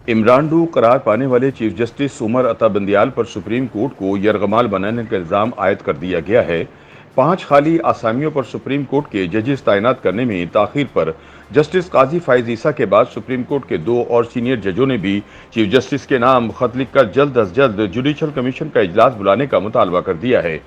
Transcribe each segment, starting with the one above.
इमरान करार पाने वाले चीफ जस्टिस उमर अता बंदियाल पर सुप्रीम कोर्ट को यरगमाल बनाने का इल्जाम आयद कर दिया गया है। 5 खाली आसामियों पर सुप्रीम कोर्ट के जजेस तैनात करने में ताखीर पर जस्टिस काजी फाइज ईसा के बाद सुप्रीम कोर्ट के 2 और सीनियर जजों ने भी चीफ जस्टिस के नाम खत लिखकर जल्द अज जल्द जुडिशल कमीशन का इजलास बुलाने का मुतालबा कर दिया है।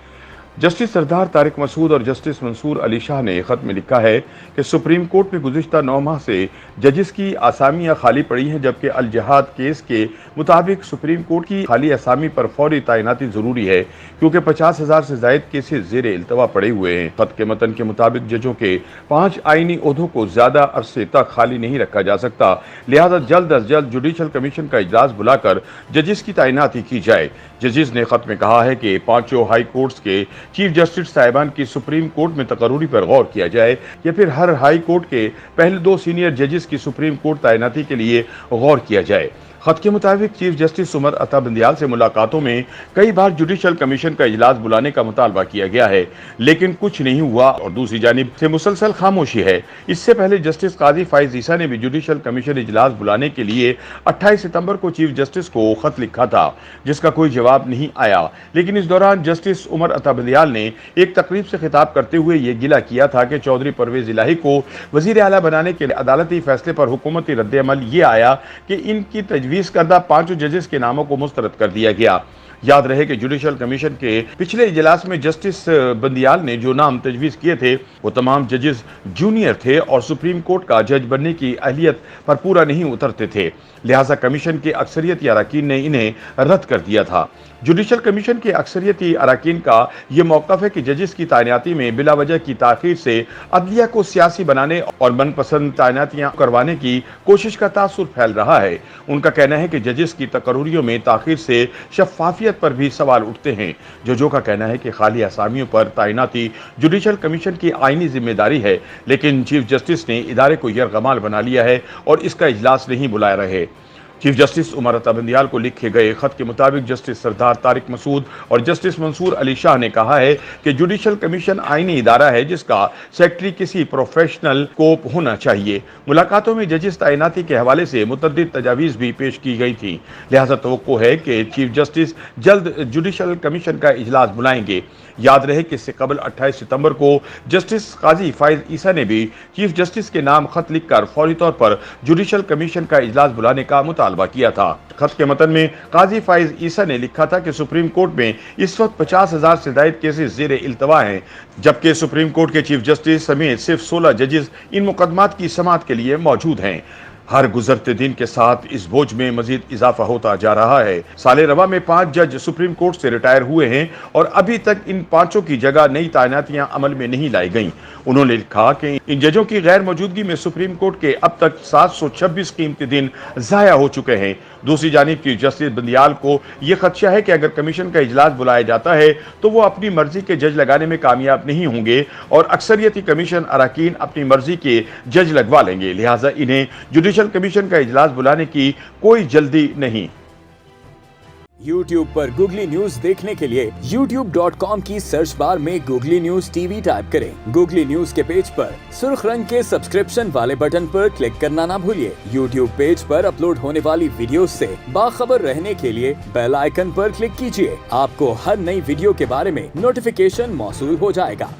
जस्टिस सरदार तारिक मसूद और जस्टिस मंसूर अली शाह ने खत में लिखा है कि सुप्रीम कोर्ट में गुज़िश्ता 9 माह से जजेस की आसामियां खाली पड़ी हैं, जबकि अल जहाद केस के मुताबिक सुप्रीम कोर्ट की खाली आसामी पर फौरी तैनाती ज़रूरी है, क्योंकि 50,000 से ज़ायद केसेस ज़ेर इल्तवा पड़े हुए हैं। खत के मतन के मुताबिक जजों के 5 आईनी ओहदों को ज़्यादा अरसे तक खाली नहीं रखा जा सकता, लिहाजा जल्द अज जल्द जुडिशल कमीशन का इजलास बुलाकर जजेस की तैनाती की जाए। जजेस ने खत में कहा है कि 5 हाई कोर्ट्स के चीफ जस्टिस साहिबान की सुप्रीम कोर्ट में तकर्रुरी पर गौर किया जाए, या फिर हर हाई कोर्ट के पहले 2 सीनियर जजेस की सुप्रीम कोर्ट तैनाती के लिए गौर किया जाए। खत के मुताबिक चीफ जस्टिस उमर अता बंदियाल से मुलाकातों में कई बार जुडिशल कमीशन का इजलास बुलाने का मुतालबा किया गया है, लेकिन कुछ नहीं हुआ और दूसरी जानिब से मुसलसल खामोशी है। इससे पहले जस्टिस काजी फाइज ईसा ने भी जुडिशल कमीशन इजलास बुलाने के लिए 28 सितंबर को चीफ जस्टिस को खत लिखा था, जिसका कोई जवाब नहीं आया। लेकिन इस दौरान जस्टिस उमर अता बंदियाल ने एक तकरीब से खिताब करते हुए ये गिला किया था कि चौधरी परवेज इलाही को वजीर आला बनाने के अदालती फैसले पर हुकूमती रद्द-ए-अमल ये आया कि इनकी तजवीज़ करदा 5 जजेस के नामों को मुस्तरद कर दिया गया। याद रहे कि जुडिशल कमीशन के पिछले इजलास में जस्टिस बंदियाल ने जो नाम तजवीज़ किए थे वो तमाम जजेस जूनियर थे और सुप्रीम कोर्ट का जज बनने की अहलियत पर पूरा नहीं उतरते थे, लिहाजा कमीशन के अक्सरियती अरकान ने इन्हें रद्द कर दिया था। जुडिशल कमीशन के अक्सरियती अरकान का ये मौक़िफ़ है कि जजेस की तैनाती में बिला वजह की ताख़ीर से अदलिया को सियासी बनाने और मनपसंद तैनातियाँ करवाने की कोशिश का तासुर फैल रहा है। उनका कहना है कि जजेस की तकर्रुरियों में ताख़ीर से शफ़ाफियत पर भी सवाल उठते हैं। जजों का कहना है कि खाली आसामियों पर तैनाती जुडिशल कमीशन की आईनी जिम्मेदारी है, लेकिन चीफ जस्टिस ने इदारे को यरगमाल बना लिया है और इसका इजलास नहीं बुला रहे। चीफ जस्टिस उमर अता बंदियाल को लिखे गए खत के मुताबिक जस्टिस सरदार तारिक मसूद और जस्टिस मंसूर अली शाह ने कहा है कि जुडिशल कमीशन आईनी इदारा है जिसका सेक्रेटरी किसी प्रोफेशनल को होना चाहिए। मुलाकातों में जजेस तैनाती के हवाले से मुतअद्दिद तजावीज़ भी पेश की गई थी, लिहाजा तवक्को है कि चीफ जस्टिस जल्द जुडिशल कमीशन का इजलास बुलाएंगे। याद रहे कि इससे कबल 28 सितंबर को जस्टिस काजी फाइज ईसा ने भी चीफ जस्टिस के नाम खत लिखकर फौरी तौर पर जुडिशल कमीशन का इजलास बुलाने का मुतालबा किया था। खत के मतन में काजी फाइज ईसा ने लिखा था कि सुप्रीम कोर्ट में इस वक्त 50,000 से ज़ायद केसेस ज़ेर इल्तवा हैं, जबकि सुप्रीम कोर्ट के चीफ जस्टिस समेत सिर्फ 16 जजेस इन मुकदमात की समाअत के लिए मौजूद हैं। हर गुजरते दिन के साथ इस बोझ में मजीद इजाफा होता जा रहा है। साले रवा में 5 जज सुप्रीम कोर्ट से रिटायर हुए हैं और अभी तक इन 5 की जगह नई तैनातियां अमल में नहीं लाई गईं। उन्होंने लिखा कि इन जजों की गैर मौजूदगी में सुप्रीम कोर्ट के अब तक 726 कीमती दिन ज़ाया हो चुके हैं। दूसरी जानिब की जस्टिस बंदियाल को यह खदशा है कि अगर कमीशन का इजलास बुलाया जाता है तो वो अपनी मर्जी के जज लगाने में कामयाब नहीं होंगे और अक्सरियती कमीशन अरकान अपनी मर्जी के जज लगवा लेंगे, लिहाजा इन्हें जुडिशल कमीशन का इजलास बुलाने की कोई जल्दी नहीं। YouTube पर गूगली न्यूज देखने के लिए youtube.com की सर्च बार में गूगली न्यूज टीवी टाइप करें। गूगली न्यूज के पेज पर सुर्ख रंग के सब्सक्रिप्शन वाले बटन पर क्लिक करना ना भूलिए। YouTube पेज पर अपलोड होने वाली वीडियोस से बाखबर रहने के लिए बेल आइकन पर क्लिक कीजिए। आपको हर नई वीडियो के बारे में नोटिफिकेशन मौसूल हो जाएगा।